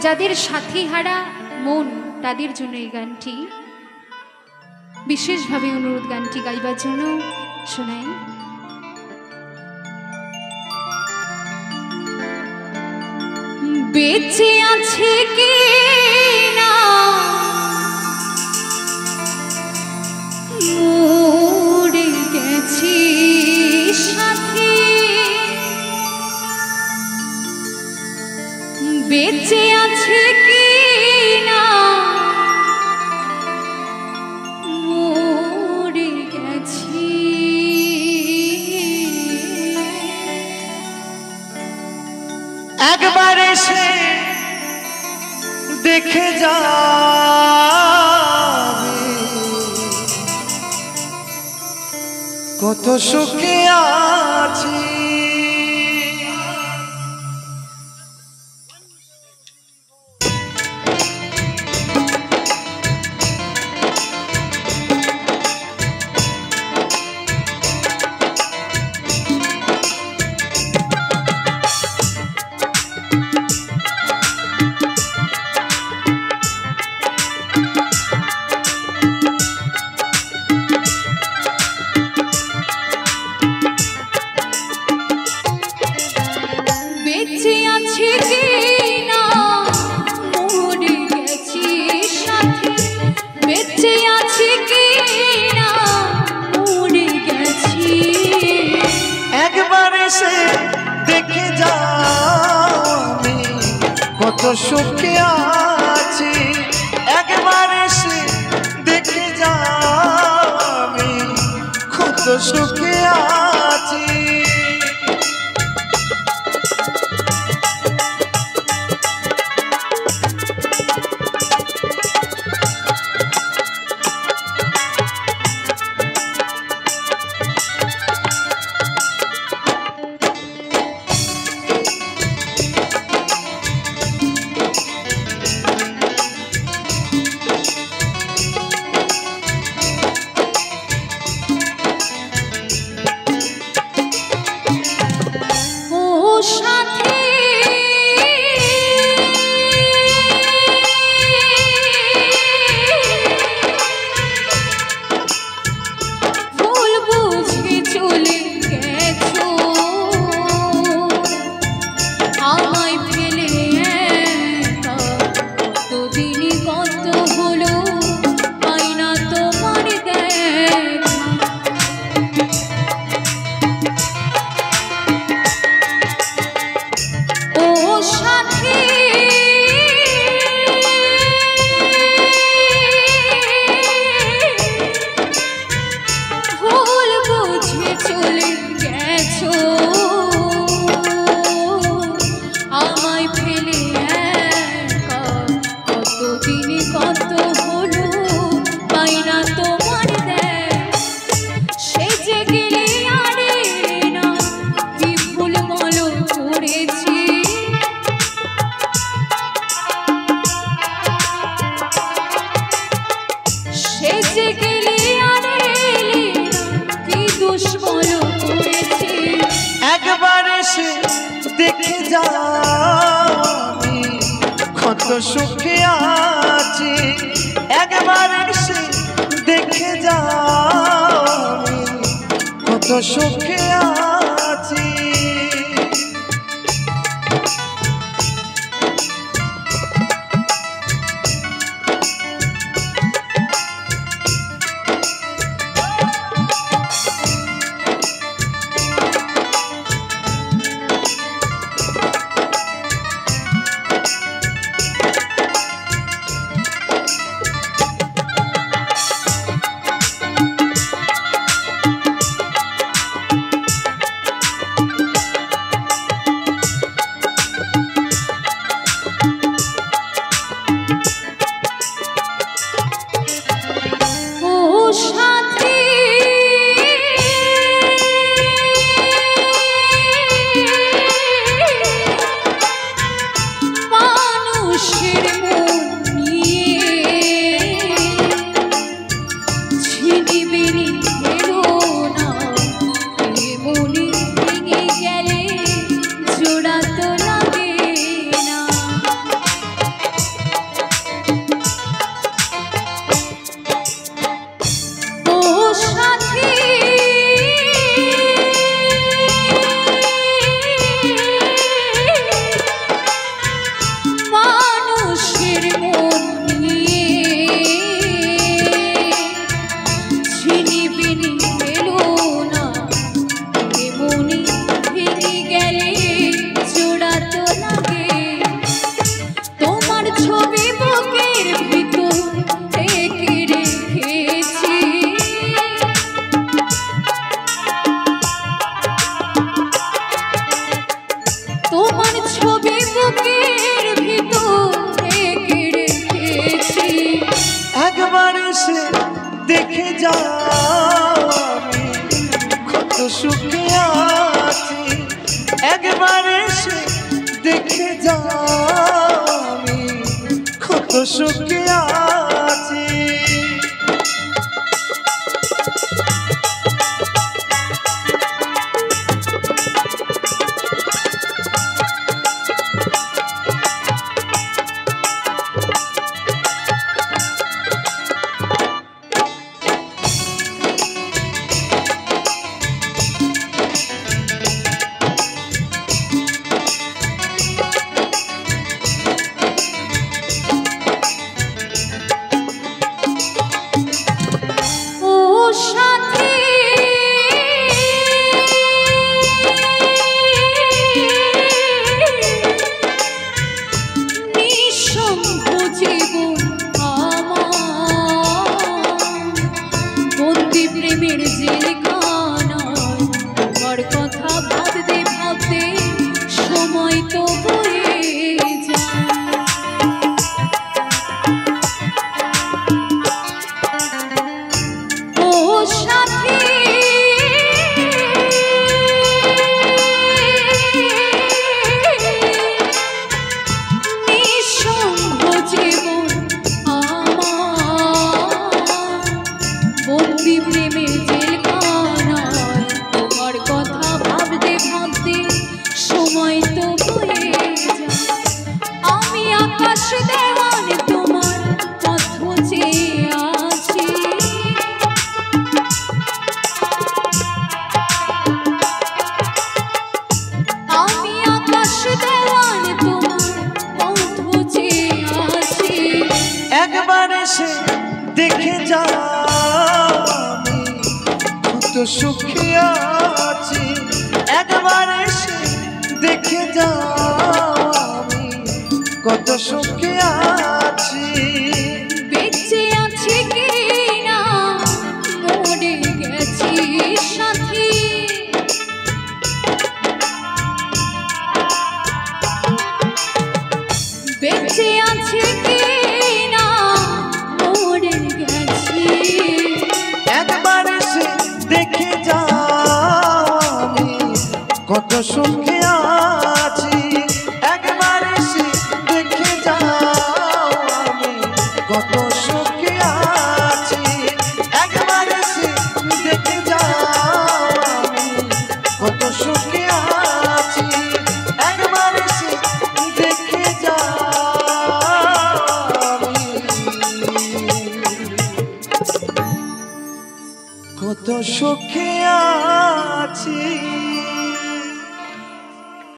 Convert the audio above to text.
যাদের সাথী হারা মন তাদের জন্য এই গানটি, বিশেষভাবে অনুরোধ গানটি গাইবার জন্য। শোনাই। বেঁচে আছে কি না মরে গেছি সাথী, বেঁচে আছে কি না মরে গেছি, একবার এসে দেখে যা কত সুখে আছি। কত সুখে আছি, একবার এসে দেখে যাও আমি কত সুখে আছি। দেখে যাও কত সুখে আছি, একবার এসে দেখে যাও কত সুখে আছি। যাও আমি কত সুখে আছি একবার এসে দেখে যাও আমি কত সুখে আছি দেখে যাও আমি কত সুখে আছি একবার এসে দেখে যাও আমি কত সুখে আছি বেঁচে আছি কি না মরে গেছি সাথী বেঁচে আছি কি না মরে গেছি একবার এসে দেখে যাও আমি কত সুখে আছি একবার এসে দেখে যাও আমি কত সুখে আছি একবার এসে দেখে যাও আমি কত সুখে আছি একবার এসে দেখে যাও কত সুখে আছি।